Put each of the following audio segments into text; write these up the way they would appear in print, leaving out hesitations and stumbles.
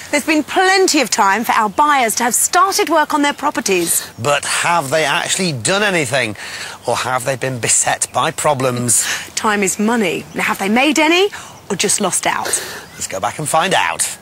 There's been plenty of time for our buyers to have started work on their properties. But have they actually done anything? Or have they been beset by problems? Time is money. Now, have they made any or just lost out? Let's go back and find out.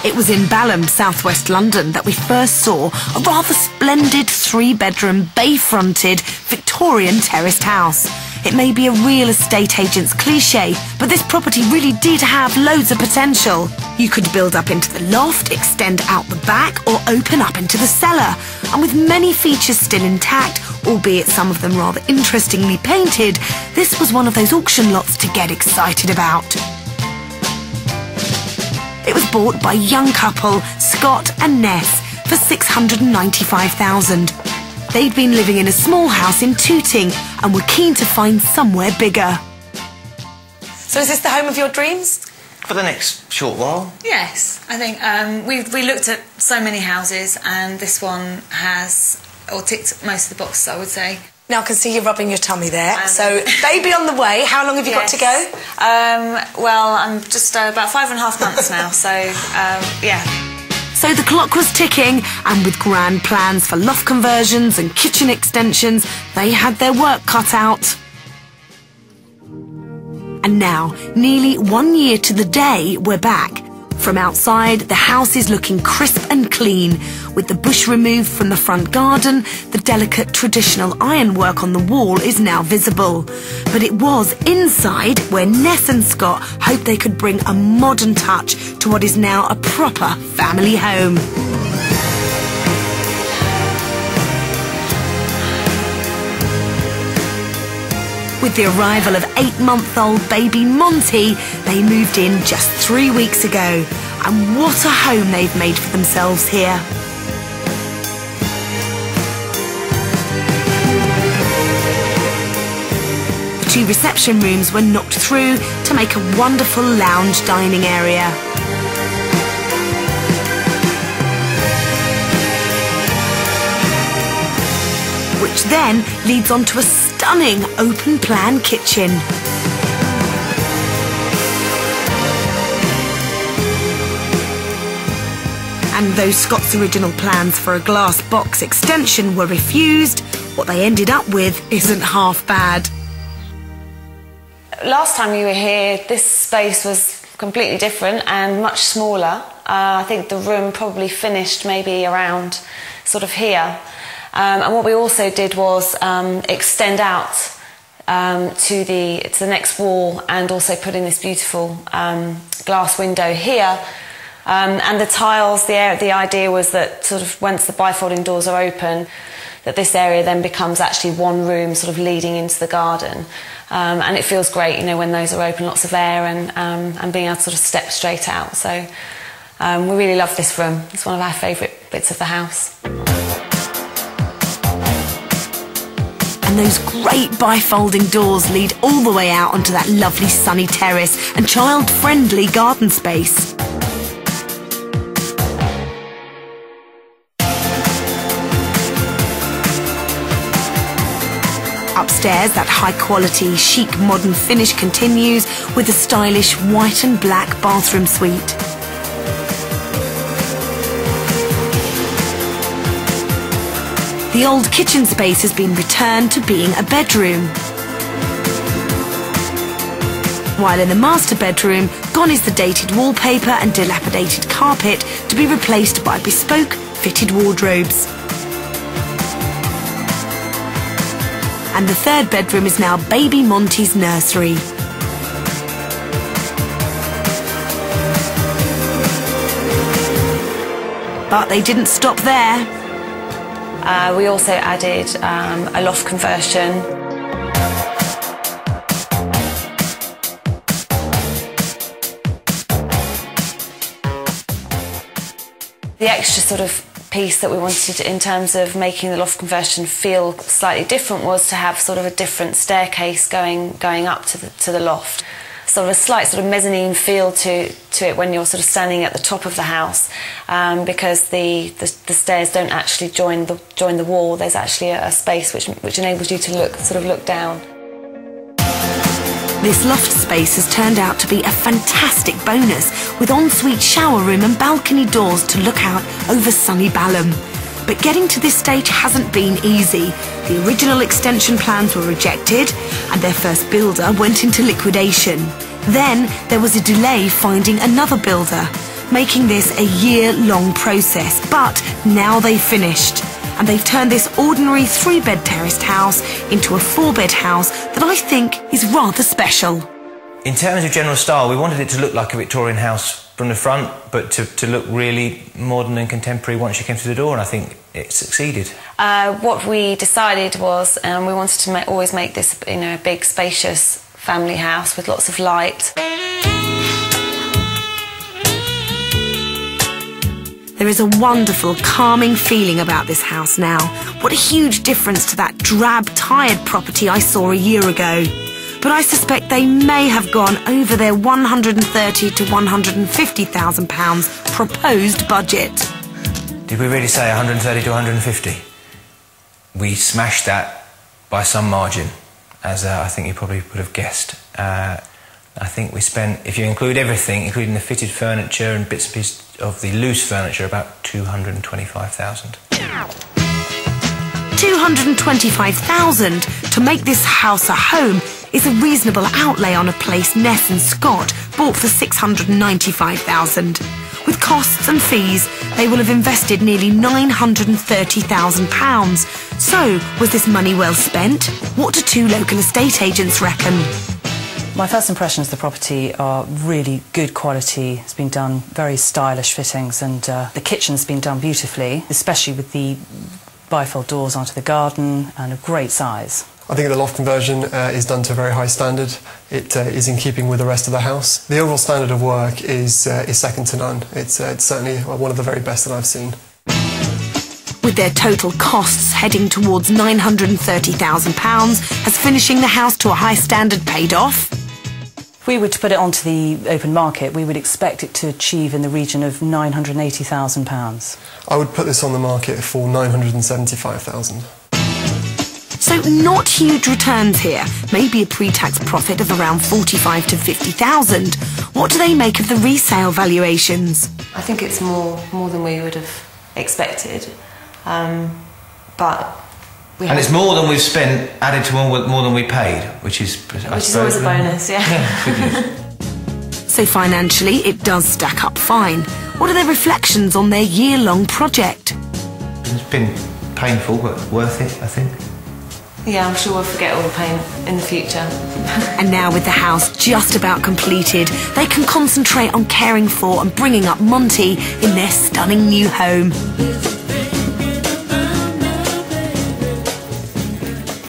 It was in Balham, southwest London, that we first saw a rather splendid three-bedroom, bay-fronted, Victorian terraced house. It may be a real estate agent's cliché, but this property really did have loads of potential. You could build up into the loft, extend out the back, or open up into the cellar. And with many features still intact, albeit some of them rather interestingly painted, this was one of those auction lots to get excited about. It was bought by a young couple, Scott and Ness, for $695,000. They'd been living in a small house in Tooting and were keen to find somewhere bigger. So is this the home of your dreams? For the next short while. Yes, I think we looked at so many houses and this one has, or ticked most of the boxes, I would say. Now I can see you rubbing your tummy there. So, baby on the way. How long have you got to go? Well, I'm just about 5.5 months now, so, yeah. So the clock was ticking, and with grand plans for loft conversions and kitchen extensions, they had their work cut out. And now, nearly 1 year to the day, we're back. From outside, the house is looking crisp and clean. With the bush removed from the front garden, the delicate traditional ironwork on the wall is now visible. But it was inside where Ness and Scott hoped they could bring a modern touch to what is now a proper family home. With the arrival of 8-month-old baby Monty, they moved in just 3 weeks ago. And what a home they've made for themselves here. The 2 reception rooms were knocked through to make a wonderful lounge dining area. Which then leads on to a stunning open-plan kitchen. And though Scott's original plans for a glass box extension were refused, what they ended up with isn't half bad. Last time you were here, this space was completely different and much smaller. I think the room probably finished maybe around sort of here. And what we also did was extend out to the next wall and also put in this beautiful glass window here. And the tiles, the idea was that sort of once the bifolding doors are open, that this area then becomes actually one room sort of leading into the garden. And it feels great, you know, when those are open, lots of air and being able to sort of step straight out. So we really love this room. It's one of our favourite bits of the house. And those great bifolding doors lead all the way out onto that lovely sunny terrace and child-friendly garden space. Upstairs, that high-quality, chic, modern finish continues with a stylish white and black bathroom suite. The old kitchen space has been returned to being a bedroom. While in the master bedroom, gone is the dated wallpaper and dilapidated carpet to be replaced by bespoke fitted wardrobes. And the third bedroom is now baby Monty's nursery. But they didn't stop there. We also added a loft conversion. The extra sort of piece that we wanted in terms of making the loft conversion feel slightly different was to have sort of a different staircase going up to the loft. Sort of a slight sort of mezzanine feel to it when you're sort of standing at the top of the house, because the stairs don't actually join the wall. There's actually a space which enables you to look down. This loft space has turned out to be a fantastic bonus, with ensuite shower room and balcony doors to look out over sunny Balham. But getting to this stage hasn't been easy. The original extension plans were rejected and their first builder went into liquidation. Then there was a delay finding another builder, making this a year-long process. But now they've finished, and they've turned this ordinary 3-bed terraced house into a 4-bed house that I think is rather special. In terms of general style, we wanted it to look like a Victorian house from the front, but to look really modern and contemporary once you came through the door, and I think it succeeded. What we decided was we wanted to always make this, a big, spacious family house with lots of light. There is a wonderful, calming feeling about this house now. What a huge difference to that drab, tired property I saw a year ago. But I suspect they may have gone over their £130,000 to £150,000 proposed budget. Did we really say 130 to 150? We smashed that by some margin, as I think you probably would have guessed. I think we spent, if you include everything, including the fitted furniture and bits and pieces of the loose furniture, about 225,000. 225,000 to make this house a home is a reasonable outlay on a place Ness and Scott bought for 695,000. With costs and fees, they will have invested nearly £930,000. So, was this money well spent? What do 2 local estate agents reckon? My first impressions of the property are really good quality. It's been done very stylish fittings, and the kitchen's been done beautifully, especially with the bifold doors onto the garden, and a great size. I think the loft conversion is done to a very high standard. It is in keeping with the rest of the house. The overall standard of work is second to none. It's certainly one of the very best that I've seen. With their total costs heading towards £930,000, has finishing the house to a high standard paid off? If we were to put it onto the open market, we would expect it to achieve in the region of £980,000. I would put this on the market for £975,000. So not huge returns here, maybe a pre-tax profit of around 45 to 50,000. What do they make of the resale valuations? I think it's more than we would have expected, but and it's more than we've spent, added to more than we paid, which is always a bonus, yeah. Good news. So financially, it does stack up fine. What are their reflections on their year-long project? It's been painful, but worth it, I think. Yeah, I'm sure we'll forget all the pain in the future. And now with the house just about completed, they can concentrate on caring for and bringing up Monty in their stunning new home.